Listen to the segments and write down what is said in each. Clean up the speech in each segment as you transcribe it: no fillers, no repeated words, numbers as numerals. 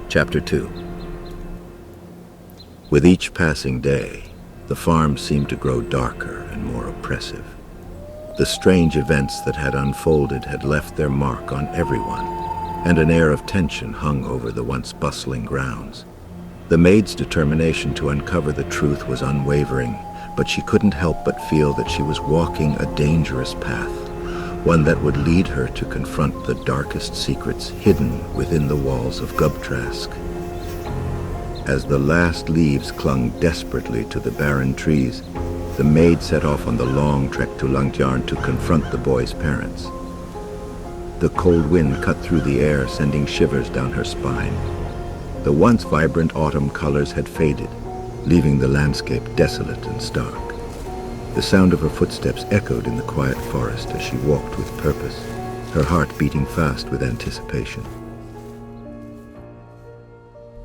Chapter 2. With each passing day, the farm seemed to grow darker and more oppressive. The strange events that had unfolded had left their mark on everyone, and an air of tension hung over the once bustling grounds. The maid's determination to uncover the truth was unwavering, but she couldn't help but feel that she was walking a dangerous path, one that would lead her to confront the darkest secrets hidden within the walls of Gubbtrask. As the last leaves clung desperately to the barren trees, the maid set off on the long trek to Langtjarn to confront the boy's parents. The cold wind cut through the air, sending shivers down her spine. The once vibrant autumn colors had faded, leaving the landscape desolate and stark. The sound of her footsteps echoed in the quiet forest as she walked with purpose, her heart beating fast with anticipation.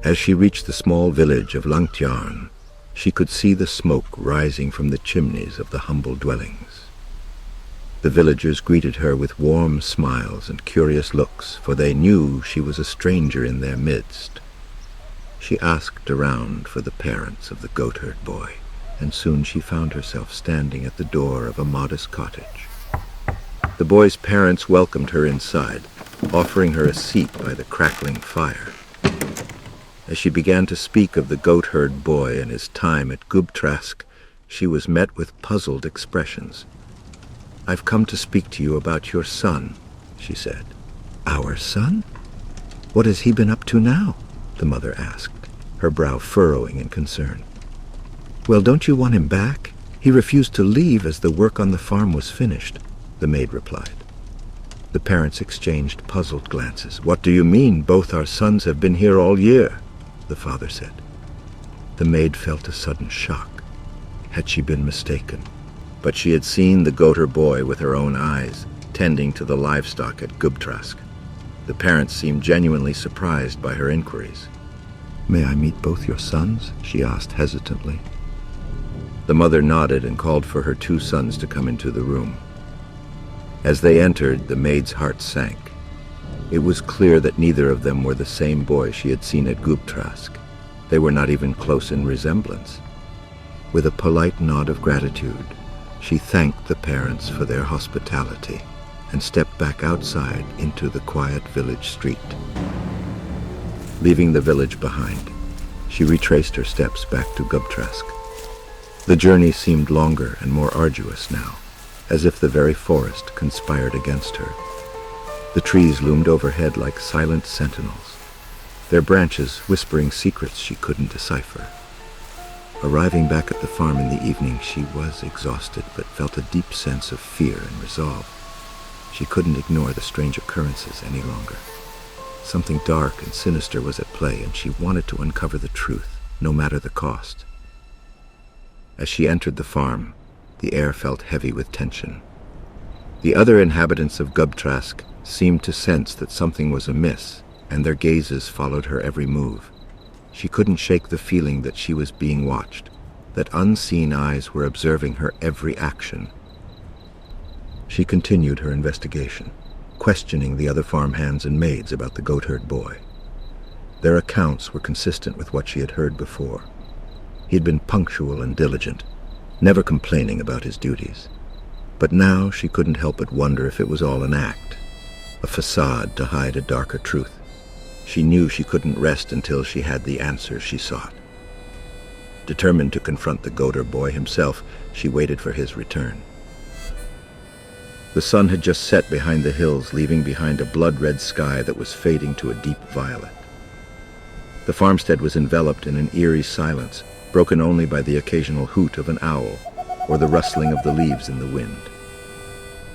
As she reached the small village of Langtjarn, she could see the smoke rising from the chimneys of the humble dwellings. The villagers greeted her with warm smiles and curious looks, for they knew she was a stranger in their midst. She asked around for the parents of the goatherd boy, and soon she found herself standing at the door of a modest cottage. The boy's parents welcomed her inside, offering her a seat by the crackling fire. As she began to speak of the goatherd boy and his time at Gubbtrask, she was met with puzzled expressions. "I've come to speak to you about your son," she said. "Our son? What has he been up to now?" the mother asked, her brow furrowing in concern. "Well, don't you want him back? He refused to leave as the work on the farm was finished," the maid replied. The parents exchanged puzzled glances. "What do you mean? Both our sons have been here all year," the father said. The maid felt a sudden shock. Had she been mistaken? But she had seen the goater boy with her own eyes, tending to the livestock at Gubbtrask. The parents seemed genuinely surprised by her inquiries. "May I meet both your sons?" she asked hesitantly. The mother nodded and called for her two sons to come into the room. As they entered, the maid's heart sank. It was clear that neither of them were the same boy she had seen at Gubbtrask. They were not even close in resemblance. With a polite nod of gratitude, she thanked the parents for their hospitality and stepped back outside into the quiet village street. Leaving the village behind, she retraced her steps back to Gubbtrask. The journey seemed longer and more arduous now, as if the very forest conspired against her. The trees loomed overhead like silent sentinels, their branches whispering secrets she couldn't decipher. Arriving back at the farm in the evening, she was exhausted, but felt a deep sense of fear and resolve. She couldn't ignore the strange occurrences any longer. Something dark and sinister was at play, and she wanted to uncover the truth, no matter the cost. As she entered the farm, the air felt heavy with tension. The other inhabitants of Gubbtrask seemed to sense that something was amiss, and their gazes followed her every move. She couldn't shake the feeling that she was being watched, that unseen eyes were observing her every action. She continued her investigation, questioning the other farmhands and maids about the goatherd boy. Their accounts were consistent with what she had heard before. He had been punctual and diligent, never complaining about his duties. But now she couldn't help but wonder if it was all an act, a facade to hide a darker truth. She knew she couldn't rest until she had the answers she sought. Determined to confront the goater boy himself, she waited for his return. The sun had just set behind the hills, leaving behind a blood-red sky that was fading to a deep violet. The farmstead was enveloped in an eerie silence, broken only by the occasional hoot of an owl or the rustling of the leaves in the wind.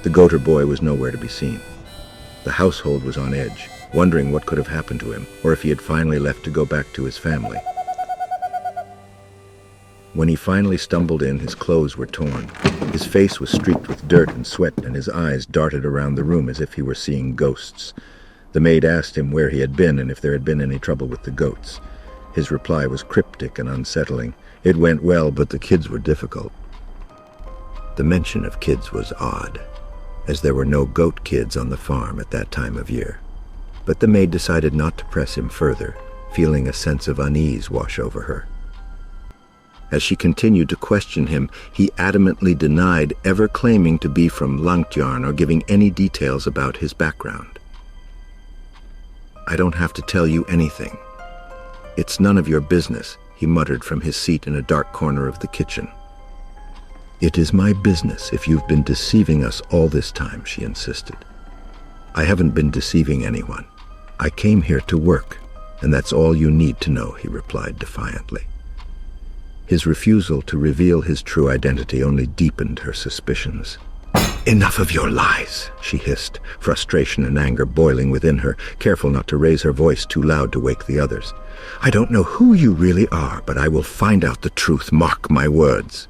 The goater boy was nowhere to be seen. The household was on edge, wondering what could have happened to him, or if he had finally left to go back to his family. When he finally stumbled in, his clothes were torn. His face was streaked with dirt and sweat, and his eyes darted around the room as if he were seeing ghosts. The maid asked him where he had been and if there had been any trouble with the goats. His reply was cryptic and unsettling. It went well, but the kids were difficult. The mention of kids was odd, as there were no goat kids on the farm at that time of year. But the maid decided not to press him further, feeling a sense of unease wash over her. As she continued to question him, he adamantly denied ever claiming to be from Langtjarn or giving any details about his background. "I don't have to tell you anything. It's none of your business," he muttered from his seat in a dark corner of the kitchen. "It is my business if you've been deceiving us all this time," she insisted. "I haven't been deceiving anyone. I came here to work, and that's all you need to know," he replied defiantly. His refusal to reveal his true identity only deepened her suspicions. "Enough of your lies," she hissed, frustration and anger boiling within her, careful not to raise her voice too loud to wake the others. "I don't know who you really are, but I will find out the truth, mark my words."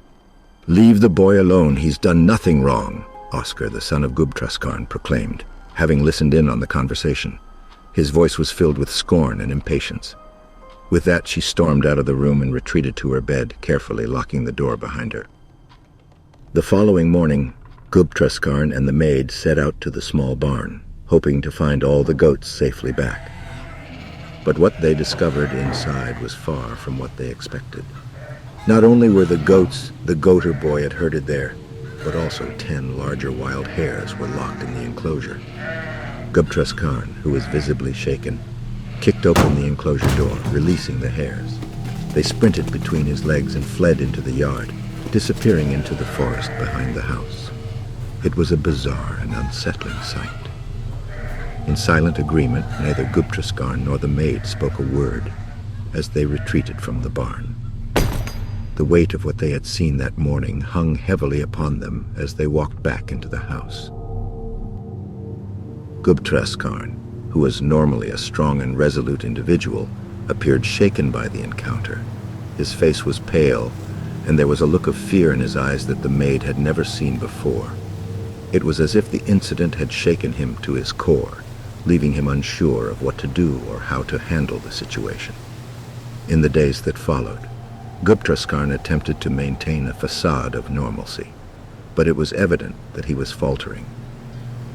"Leave the boy alone, he's done nothing wrong," Oscar, the son of Gubbtrask, proclaimed, having listened in on the conversation. His voice was filled with scorn and impatience. With that, she stormed out of the room and retreated to her bed, carefully locking the door behind her. The following morning, Gubbtrask and the maid set out to the small barn, hoping to find all the goats safely back. But what they discovered inside was far from what they expected. Not only were the goats the goater boy had herded there, but also 10 larger wild hares were locked in the enclosure. Gubbtrask, who was visibly shaken, kicked open the enclosure door, releasing the hares. They sprinted between his legs and fled into the yard, disappearing into the forest behind the house. It was a bizarre and unsettling sight. In silent agreement, neither Gubbtrask nor the maid spoke a word as they retreated from the barn. The weight of what they had seen that morning hung heavily upon them as they walked back into the house. Gubbtrask, who was normally a strong and resolute individual, appeared shaken by the encounter. His face was pale, and there was a look of fear in his eyes that the maid had never seen before. It was as if the incident had shaken him to his core, leaving him unsure of what to do or how to handle the situation. In the days that followed, Gubbtrask attempted to maintain a facade of normalcy, but it was evident that he was faltering.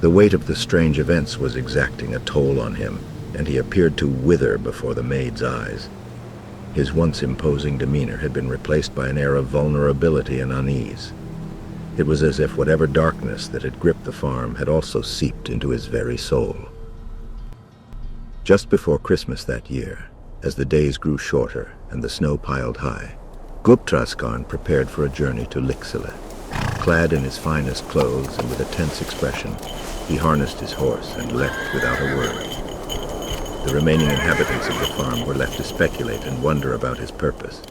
The weight of the strange events was exacting a toll on him, and he appeared to wither before the maid's eyes. His once imposing demeanor had been replaced by an air of vulnerability and unease. It was as if whatever darkness that had gripped the farm had also seeped into his very soul. Just before Christmas that year, as the days grew shorter and the snow piled high, Gubbtrask prepared for a journey to Lycksele. Clad in his finest clothes and with a tense expression, he harnessed his horse and left without a word. The remaining inhabitants of the farm were left to speculate and wonder about his purpose.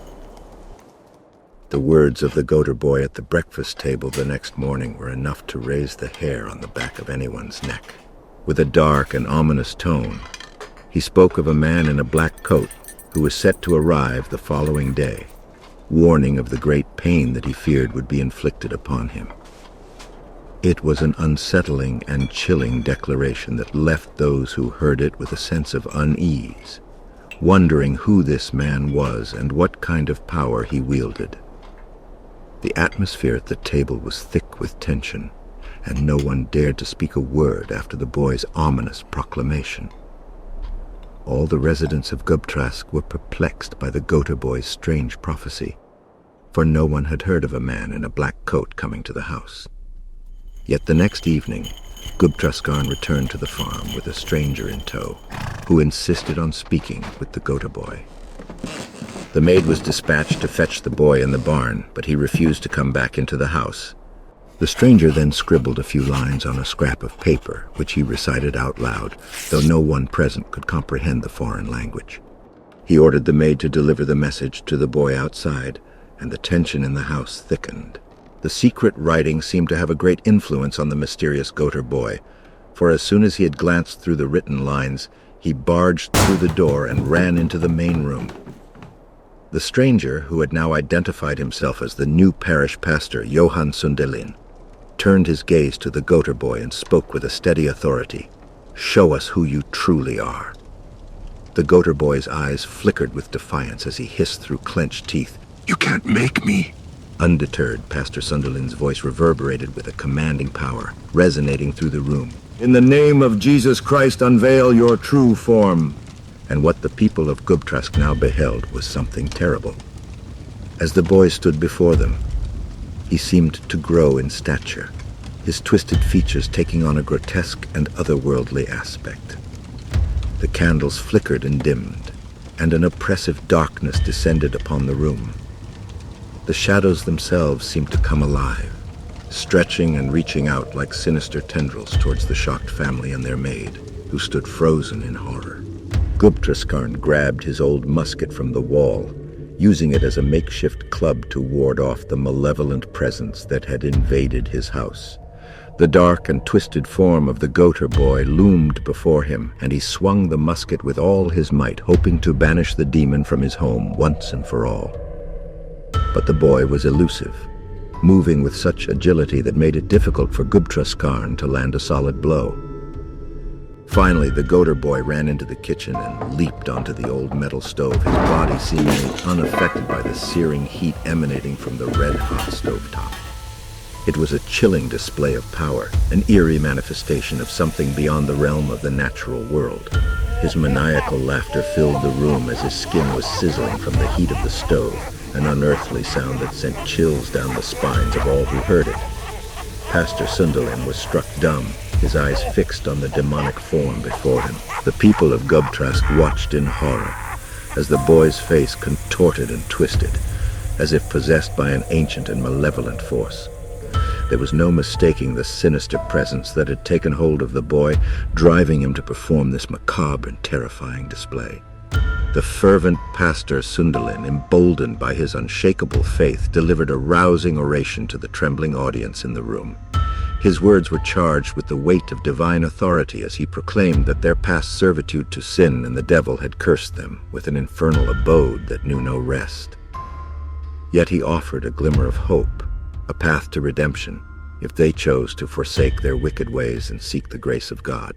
The words of the goater boy at the breakfast table the next morning were enough to raise the hair on the back of anyone's neck. With a dark and ominous tone, he spoke of a man in a black coat who was set to arrive the following day, warning of the great pain that he feared would be inflicted upon him. It was an unsettling and chilling declaration that left those who heard it with a sense of unease, wondering who this man was and what kind of power he wielded. The atmosphere at the table was thick with tension, and no one dared to speak a word after the boy's ominous proclamation. All the residents of Gubbtrask were perplexed by the goater boy's strange prophecy, for no one had heard of a man in a black coat coming to the house. Yet the next evening, Gubbtrask returned to the farm with a stranger in tow, who insisted on speaking with the goater boy. The maid was dispatched to fetch the boy in the barn, but he refused to come back into the house. The stranger then scribbled a few lines on a scrap of paper, which he recited out loud, though no one present could comprehend the foreign language. He ordered the maid to deliver the message to the boy outside, and the tension in the house thickened. The secret writing seemed to have a great influence on the mysterious goater boy, for as soon as he had glanced through the written lines, he barged through the door and ran into the main room. The stranger, who had now identified himself as the new parish pastor, Johan Sundelin, turned his gaze to the goater boy and spoke with a steady authority. "Show us who you truly are." The goater boy's eyes flickered with defiance as he hissed through clenched teeth, "You can't make me!" Undeterred, Pastor Sunderland's voice reverberated with a commanding power, resonating through the room. "In the name of Jesus Christ, unveil your true form." and what the people of Gubbtrask now beheld was something terrible. As the boy stood before them, he seemed to grow in stature, his twisted features taking on a grotesque and otherworldly aspect. The candles flickered and dimmed, and an oppressive darkness descended upon the room. The shadows themselves seemed to come alive, stretching and reaching out like sinister tendrils towards the shocked family and their maid, who stood frozen in horror. Gubbträsk grabbed his old musket from the wall, using it as a makeshift club to ward off the malevolent presence that had invaded his house. The dark and twisted form of the Goater boy loomed before him, and he swung the musket with all his might, hoping to banish the demon from his home once and for all. But the boy was elusive, moving with such agility that made it difficult for Gubbträsk to land a solid blow. Finally, the Goater boy ran into the kitchen and leaped onto the old metal stove, his body seemingly unaffected by the searing heat emanating from the red-hot stovetop. It was a chilling display of power, an eerie manifestation of something beyond the realm of the natural world. His maniacal laughter filled the room as his skin was sizzling from the heat of the stove, an unearthly sound that sent chills down the spines of all who heard it. Pastor Sunderland was struck dumb, his eyes fixed on the demonic form before him. The people of Gubbtrask watched in horror as the boy's face contorted and twisted, as if possessed by an ancient and malevolent force. There was no mistaking the sinister presence that had taken hold of the boy, driving him to perform this macabre and terrifying display. The fervent Pastor Sunderland, emboldened by his unshakable faith, delivered a rousing oration to the trembling audience in the room. His words were charged with the weight of divine authority as he proclaimed that their past servitude to sin and the devil had cursed them with an infernal abode that knew no rest. Yet he offered a glimmer of hope, a path to redemption, if they chose to forsake their wicked ways and seek the grace of God.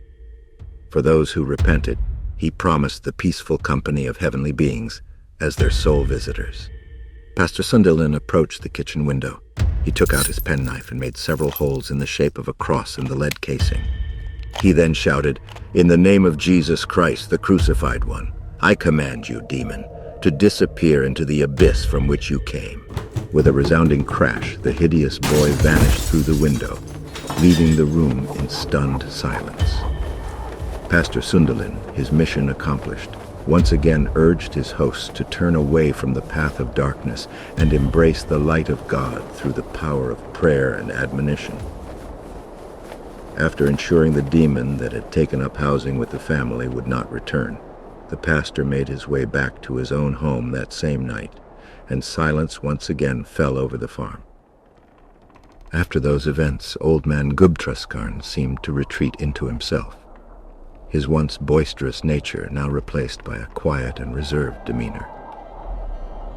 For those who repented, he promised the peaceful company of heavenly beings as their sole visitors. Pastor Sunderland approached the kitchen window. He took out his penknife and made several holes in the shape of a cross in the lead casing. He then shouted, "In the name of Jesus Christ, the crucified one, I command you, demon, to disappear into the abyss from which you came." With a resounding crash, the hideous boy vanished through the window, leaving the room in stunned silence. Pastor Sunderland, his mission accomplished, once again urged his hosts to turn away from the path of darkness and embrace the light of God through the power of prayer and admonition. After ensuring the demon that had taken up housing with the family would not return, the pastor made his way back to his own home that same night, and silence once again fell over the farm. After those events, old man Gubbträsk seemed to retreat into himself, his once boisterous nature now replaced by a quiet and reserved demeanor.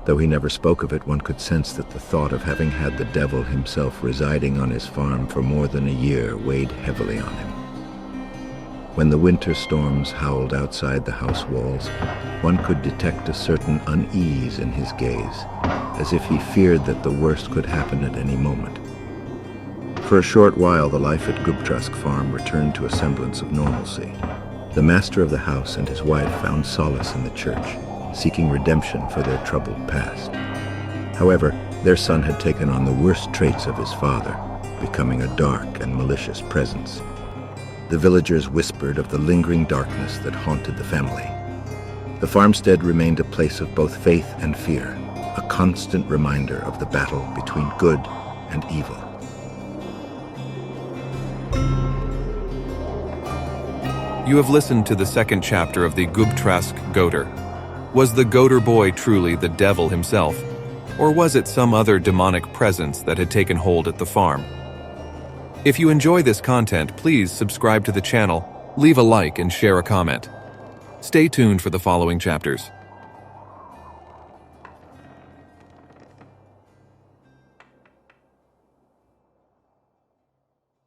Though he never spoke of it, one could sense that the thought of having had the devil himself residing on his farm for more than a year weighed heavily on him. When the winter storms howled outside the house walls, one could detect a certain unease in his gaze, as if he feared that the worst could happen at any moment. For a short while, the life at Gubbtrask farm returned to a semblance of normalcy. The master of the house and his wife found solace in the church, seeking redemption for their troubled past. However, their son had taken on the worst traits of his father, becoming a dark and malicious presence. The villagers whispered of the lingering darkness that haunted the family. The farmstead remained a place of both faith and fear, a constant reminder of the battle between good and evil. You have listened to the second chapter of the Gubbtrask Goater. Was the Goater boy truly the devil himself, or was it some other demonic presence that had taken hold at the farm? If you enjoy this content, please subscribe to the channel, leave a like, and share a comment. Stay tuned for the following chapters.